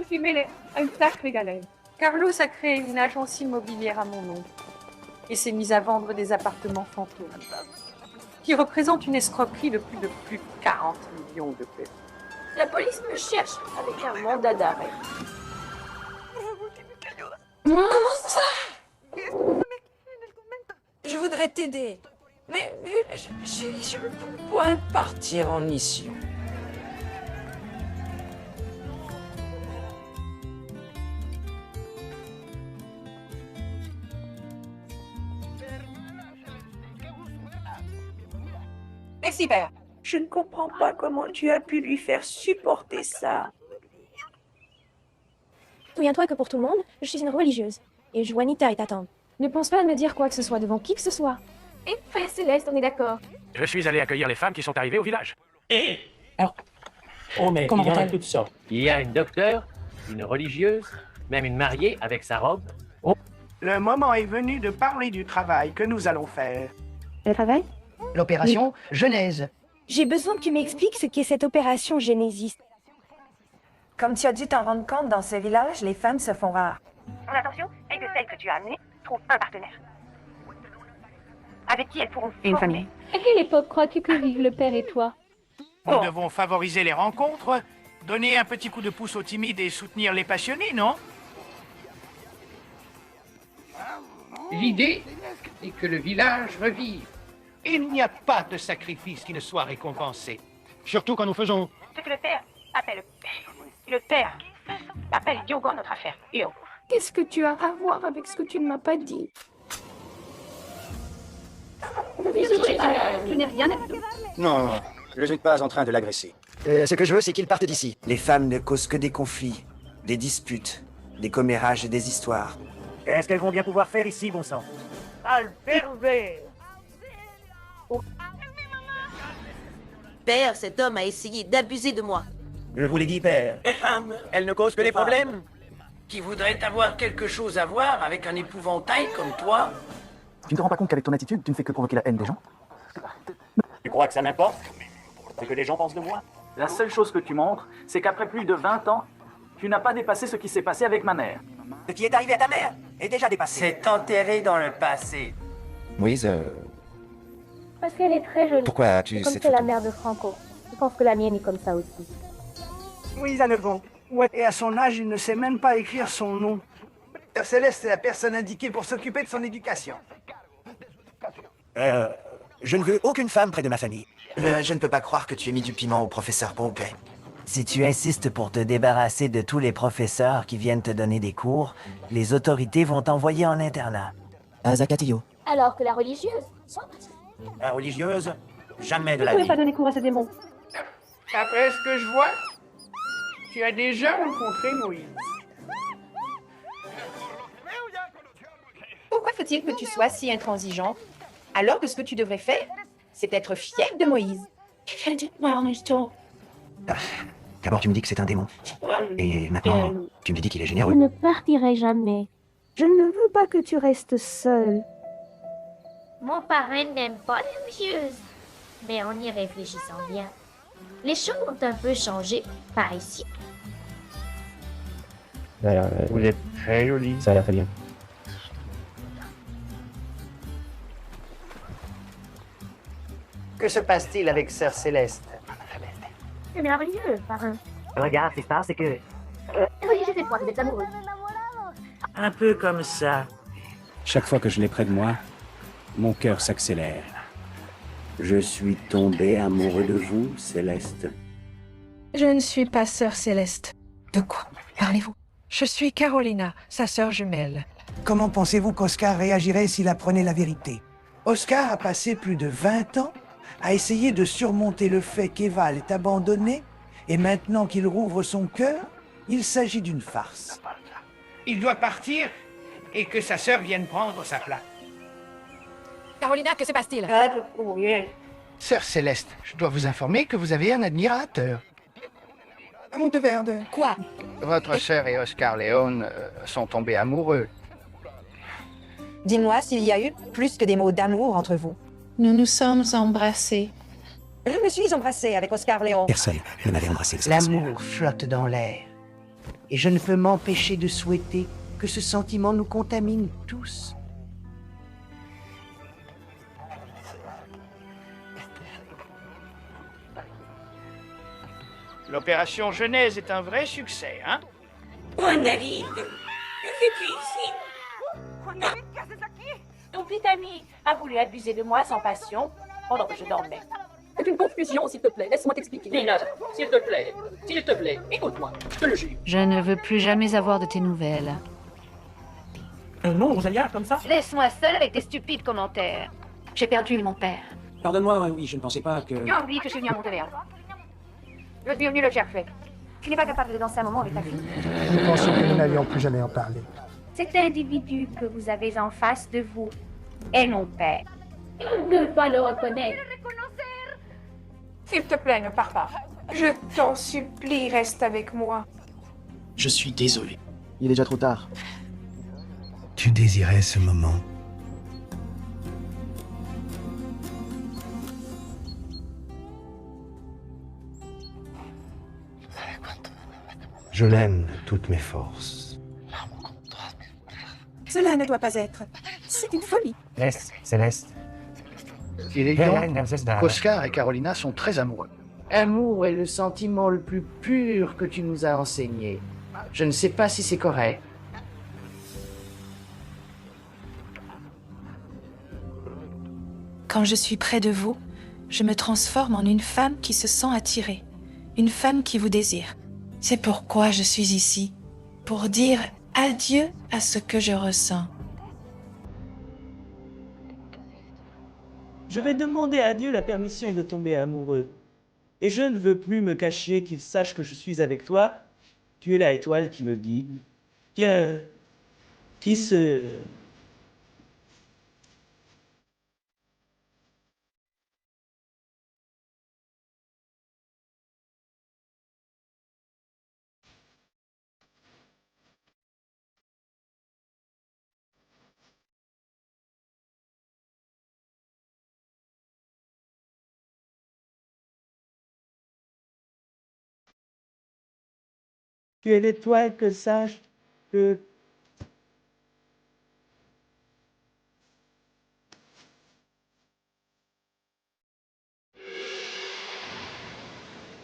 suis mêlée à une sacrée galère. Carlos a créé une agence immobilière à mon nom et s'est mis à vendre des appartements fantômes qui représentent une escroquerie de plus de 40 millions de pesos. La police me cherche avec un mandat d'arrêt. Comment ça? Je voudrais t'aider. Mais je ne peux point partir en mission. Merci, père. Je ne comprends pas comment tu as pu lui faire supporter ça. Souviens-toi que pour tout le monde, je suis une religieuse. Et Juanita est à t'attendre. Ne pense pas à me dire quoi que ce soit devant qui que ce soit. Et Frère Céleste, on est d'accord. Je suis allé accueillir les femmes qui sont arrivées au village. Et alors, oh mais Comment il y en a vont-elles? toutes sortes. Il y a une docteure, une religieuse, même une mariée avec sa robe. Le moment est venu de parler du travail que nous allons faire. Le travail? L'opération Genèse. J'ai besoin que tu m'expliques ce qu'est cette opération Genesis. Comme tu as dû t'en rendre compte, dans ce village, les femmes se font rares. Mon intention est que celles que tu as amenées trouvent un partenaire. Avec qui elles pourront Et une former. famille. À quelle époque crois-tu que vivent le père et toi? Nous devons favoriser les rencontres, donner un petit coup de pouce aux timides et soutenir les passionnés, non? L'idée est que le village revive. Il n'y a pas de sacrifice qui ne soit récompensé. Surtout quand nous faisons... Ce que le père appelle le père appelle Diogo notre affaire. Yo. Qu'est-ce que tu as à voir avec ce que tu ne m'as pas dit? Je n'ai rien à dire. Non, je ne suis pas en train de l'agresser. Ce que je veux, c'est qu'il parte d'ici. Les femmes ne causent que des conflits, des disputes, des commérages et des histoires. Est-ce qu'elles vont bien pouvoir faire ici, bon sang? Père, cet homme a essayé d'abuser de moi. Je vous l'ai dit, père. Les femmes Elle ne cause que des problèmes. qui voudraient avoir quelque chose à voir avec un épouvantail comme toi. Tu ne te rends pas compte qu'avec ton attitude, tu ne fais que provoquer la haine des gens? Tu crois que ça m'importe? C'est que les gens pensent de moi. La seule chose que tu montres, c'est qu'après plus de 20 ans, tu n'as pas dépassé ce qui s'est passé avec ma mère. Ce qui est arrivé à ta mère est déjà dépassé. C'est enterré dans le passé. Moïse, Parce qu'elle est très jolie. pourquoi as-tu Comme cette c'est la photo? mère de Franco. Je pense que la mienne est comme ça aussi. Oui, à 9 ans. Ouais. Et à son âge, il ne sait même pas écrire son nom. Céleste est la personne indiquée pour s'occuper de son éducation. Je ne veux aucune femme près de ma famille. Je ne peux pas croire que tu aies mis du piment au professeur Pompey. Si tu insistes pour te débarrasser de tous les professeurs qui viennent te donner des cours, les autorités vont t'envoyer en internat. À Zacatillo. Alors que la religieuse soit... La religieuse, jamais de Vous ne la pouvez vie. pas donner cours à ce démon. Après ce que je vois, tu as déjà rencontré Moïse. Pourquoi faut-il que tu sois si intransigeant, alors que ce que tu devrais faire, c'est être fier de Moïse? D'abord, tu me dis que c'est un démon. Et maintenant, tu me dis qu'il est Je généreux. ne partirai jamais. Je ne veux pas que tu restes seule. Mon parrain n'aime pas les religieuses. Mais en y réfléchissant bien, les choses ont un peu changé par ici. Vous êtes très jolie. Ça a l'air très bien. Que se passe-t-il avec Sœur Céleste? C'est merveilleux, parrain. Regarde, ce qui se passe, c'est que... Les religieuses et toi, vous êtes amoureux. Un peu comme ça. Chaque fois que je l'ai près de moi, mon cœur s'accélère. Je suis tombé amoureux de vous, Céleste. Je ne suis pas sœur Céleste. De quoi parlez-vous? Je suis Carolina, sa sœur jumelle. Comment pensez-vous qu'Oscar réagirait s'il apprenait la vérité? Oscar a passé plus de 20 ans à essayer de surmonter le fait qu'Eva l'ait abandonné, et maintenant qu'il rouvre son cœur, il s'agit d'une farce. Il doit partir et que sa sœur vienne prendre sa place. Carolina, que se passe-t-il? Sœur Céleste, je dois vous informer que vous avez un admirateur. Quoi? Votre sœur et Oscar Léon sont tombés amoureux. Dis-moi s'il y a eu plus que des mots d'amour entre vous. Nous nous sommes embrassés. Je me suis embrassée avec Oscar Léon. Personne ne m'avait embrassé. L'amour flotte dans l'air. Et je ne peux m'empêcher de souhaiter que ce sentiment nous contamine tous. L'opération Genèse est un vrai succès, hein? Bon, David, que fais-tu ici? Ton petit ami a voulu abuser de moi sans passion pendant que je dormais. C'est une confusion, s'il te plaît. Laisse-moi t'expliquer. Lina, s'il te plaît, écoute-moi, je te le jure. Je ne veux plus jamais avoir de tes nouvelles. Non, Rosalia, comme ça? Laisse-moi seule avec tes stupides commentaires. J'ai perdu mon père. Pardonne-moi, oui, je ne pensais pas que... Tu as envie que je suis venue à Montréal. Je suis venue le chercher. Tu n'es pas capable de danser un moment avec ta fille. Nous pensions que nous n'allions plus jamais en parler. Cet individu que vous avez en face de vous est mon père. On ne peut pas le reconnaître. S'il te plaît, ne pars pas. Je t'en supplie, reste avec moi. Je suis désolé. Il est déjà trop tard. Tu désirais ce moment. Je l'aime de toutes mes forces. Cela ne doit pas être. C'est une folie. Céleste. Il est grand qu'Oscar et Carolina sont très amoureux. Amour est le sentiment le plus pur que tu nous as enseigné. Je ne sais pas si c'est correct. Quand je suis près de vous, je me transforme en une femme qui se sent attirée. Une femme qui vous désire. C'est pourquoi je suis ici. Pour dire adieu à ce que je ressens. Je vais demander à Dieu la permission de tomber amoureux. Et je ne veux plus me cacher qu'il sache que je suis avec toi. Tu es la étoile qui me guide. Qui se... Tu es l'étoile que sache que